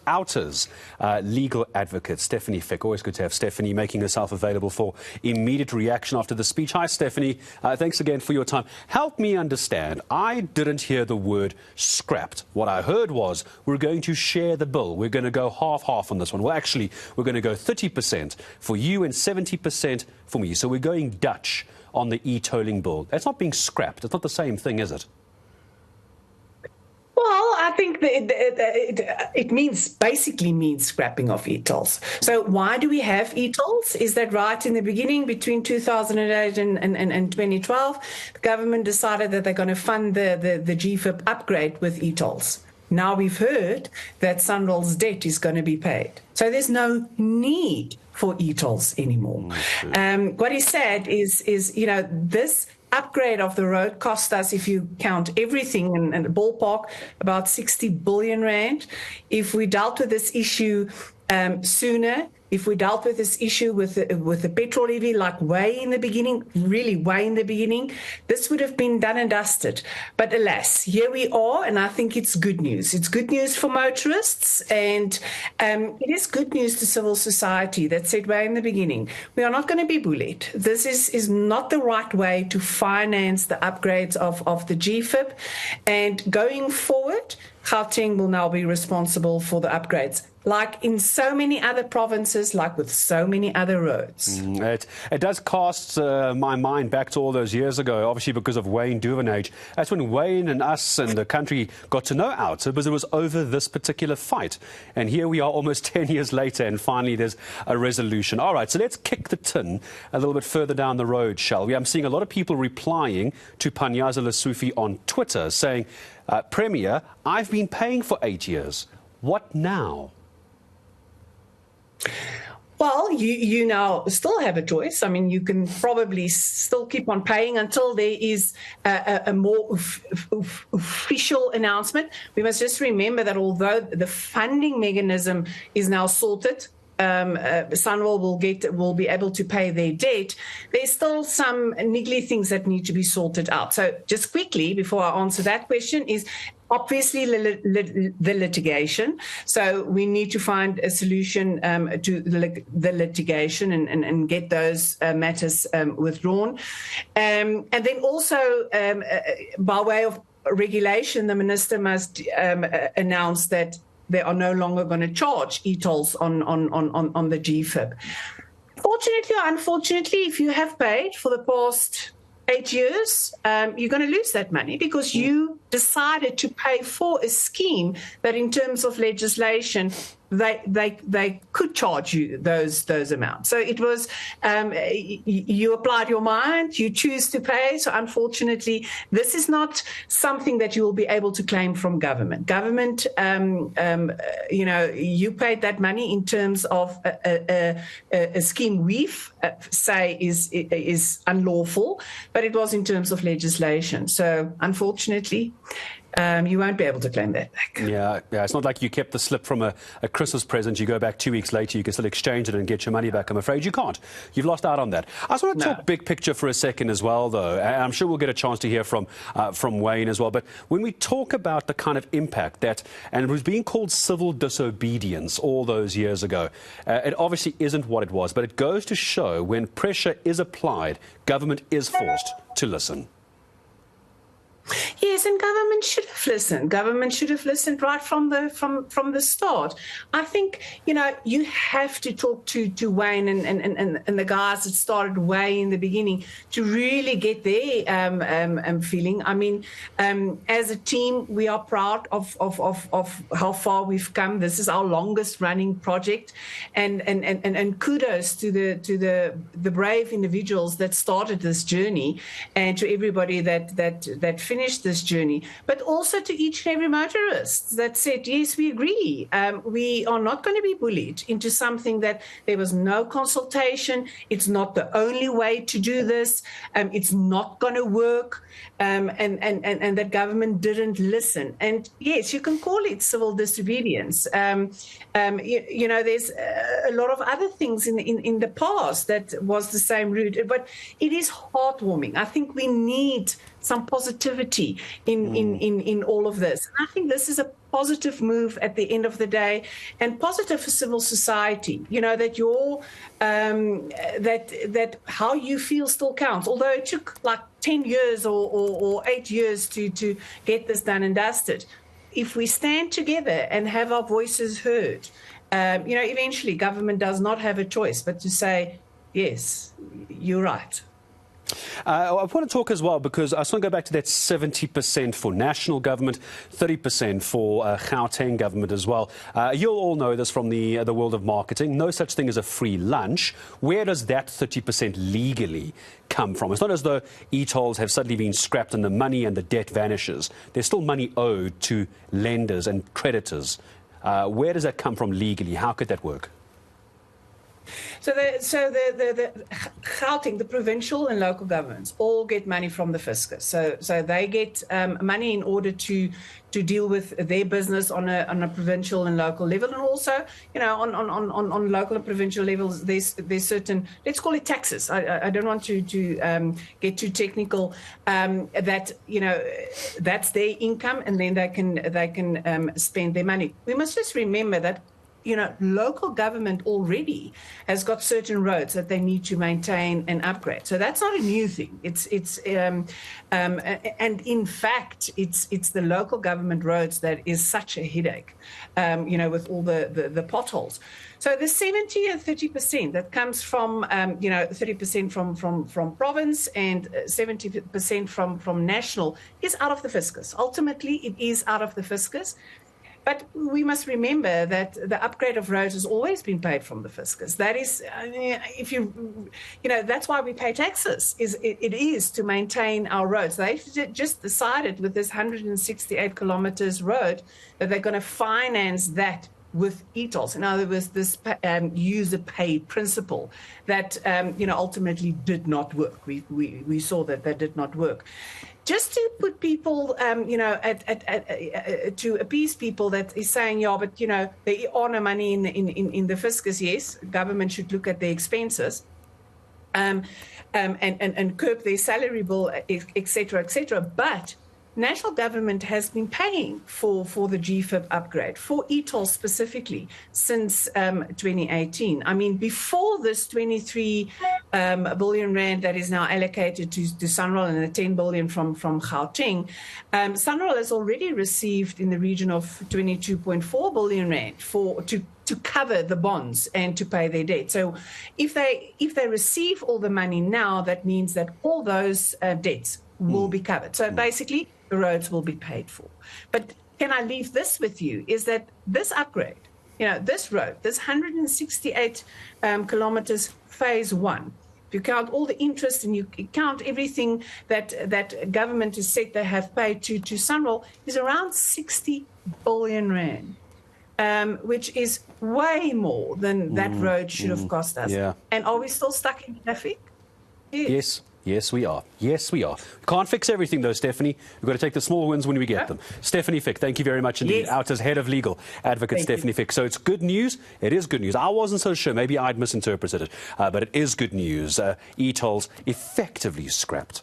Outa's legal advocate, Stephanie Fick. Always good to have Stephanie making herself available for immediate reaction after the speech. Hi, Stephanie. Thanks again for your time. Help me understand. I didn't hear the word scrapped. What I heard was we're going to share the bill. We're going to go half-half on this one. Well, actually, we're going to go 30% for you and 70% for me. So we're going Dutch on the e-tolling bill. That's not being scrapped. It's not the same thing, is it? Well, I think that it basically means scrapping of e-tolls. So why do we have e-tolls? Is that right in the beginning, between 2008 and 2012, the government decided that they're going to fund the GFIP upgrade with e-tolls. Now we've heard that SANRAL's debt is going to be paid. So there's no need for e-tolls anymore. What he said is this upgrade of the road cost us, if you count everything in the ballpark, about 60 billion rand. If we dealt with this issue sooner, if we dealt with this issue with the petrol levy, like way in the beginning, really way in the beginning, this would have been done and dusted. But alas, here we are, and I think it's good news. It's good news for motorists, and it is good news to civil society that said way in the beginning, we are not going to be bullied. This is not the right way to finance the upgrades of the GFIP. And going forward, Gauteng will now be responsible for the upgrades, like in so many other provinces, like with so many other roads. It does cast my mind back to all those years ago, obviously because of Wayne Duvenage. That's when Wayne and us and the country got to know Outa, because it was over this particular fight. And here we are almost 10 years later, and finally there's a resolution. All right, so let's kick the tin a little bit further down the road, shall we? I'm seeing a lot of people replying to Panyaza Lesufi on Twitter saying, Premier, I've been paying for 8 years. What now? Well, you now still have a choice. I mean, you can probably still keep on paying until there is a more official announcement. We must just remember that although the funding mechanism is now sorted, SANRAL will be able to pay their debt, there's still some niggly things that need to be sorted out. So just quickly, before I answer that question, is obviously the litigation. So we need to find a solution to the litigation and get those matters withdrawn. And then also, by way of regulation, the minister must announce that they are no longer going to charge e-tolls on the GFIP. Fortunately or unfortunately, if you have paid for the past 8 years, you're going to lose that money because you decided to pay for a scheme that in terms of legislation, they could charge you those amounts. So it was, you applied your mind, you choose to pay. So unfortunately, this is not something that you will be able to claim from government. Government, you paid that money in terms of a scheme we say is unlawful, but it was in terms of legislation. So unfortunately, you won't be able to claim that back. Yeah, it's not like you kept the slip from a Christmas present. You go back 2 weeks later, you can still exchange it and get your money back. I'm afraid you can't. You've lost out on that. I just want to talk big picture for a second as well, though. And I'm sure we'll get a chance to hear from Wayne as well. But when we talk about the kind of impact that, and it was being called civil disobedience all those years ago, it obviously isn't what it was. But it goes to show when pressure is applied, government is forced to listen. Yes, and government should have listened. Government should have listened right from the start. I think, you have to talk to Wayne and the guys that started way in the beginning to really get their feeling. I mean, as a team, we are proud of how far we've come. This is our longest running project, and kudos to the brave individuals that started this journey, and to everybody that finished this journey, but also to each and every motorist that said, yes, we agree. We are not going to be bullied into something that there was no consultation. It's not the only way to do this. It's not going to work. And that government didn't listen. And yes, you can call it civil disobedience. There's a lot of other things in the past that was the same route, but it is heartwarming. I think we need some positivity in all of this. And I think this is a positive move at the end of the day, and positive for civil society. You know, that your that how you feel still counts. Although it took like 10 years or 8 years to get this done and dusted. If we stand together and have our voices heard, you know, eventually government does not have a choice but to say, yes, you're right. I want to talk as well, because I just want to go back to that 70% for national government, 30% for Gauteng government as well. You'll all know this from the world of marketing. No such thing as a free lunch. Where does that 30% legally come from? It's not as though e-tolls have suddenly been scrapped and the money and the debt vanishes. There's still money owed to lenders and creditors. Where does that come from legally? How could that work? So the Gauteng, the provincial and local governments, all get money from the fiscus. So they get money in order to deal with their business on a provincial and local level, and also, you know, on local and provincial levels, there's certain, let's call it taxes. I don't want to get too technical. That, you know, that's their income, and then they can spend their money. We must just remember that, you know, local government already has got certain roads that they need to maintain and upgrade. So that's not a new thing. And in fact, it's the local government roads that is such a headache, you know, with all the potholes. So the 70 and 30% that comes from, you know, 30% from province and 70% from national is out of the fiscus. Ultimately, it is out of the fiscus. But we must remember that the upgrade of roads has always been paid from the fiscus. That is, if you know, that's why we pay taxes. It is to maintain our roads. They just decided with this 168 kilometers road that they're going to finance that with e-tolls. In other words, this user pay principle that, you know, ultimately did not work. We saw that did not work. Just to put people, you know, to appease people that is saying, yeah, but, you know, there are no money in the fiscus. Yes, government should look at their expenses and curb their salary bill, et cetera, but national government has been paying for the GFIP upgrade, for e-tolls specifically, since 2018. I mean, before this 23 billion rand that is now allocated to SANRAL and the 10 billion from Gauteng, SANRAL has already received in the region of 22.4 billion rand to cover the bonds and to pay their debt. So if they receive all the money now, that means that all those debts will be covered. So basically, the roads will be paid for. But can I leave this with you, is that this upgrade, you know, this road, this 168 kilometers, phase one, if you count all the interest and you count everything that government has said they have paid to SANRAL, is around 60 billion rand, which is way more than that road should have cost us. Yeah. And are we still stuck in traffic? Yes. Yes, we are. Yes, we are. We can't fix everything, though, Stephanie. We've got to take the small wins when we get them. Stephanie Fick, thank you very much indeed. Yes. Outa's head of legal advocate, Stephanie Fick. So it's good news. It is good news. I wasn't so sure. Maybe I'd misinterpreted it. But it is good news. E-tolls effectively scrapped.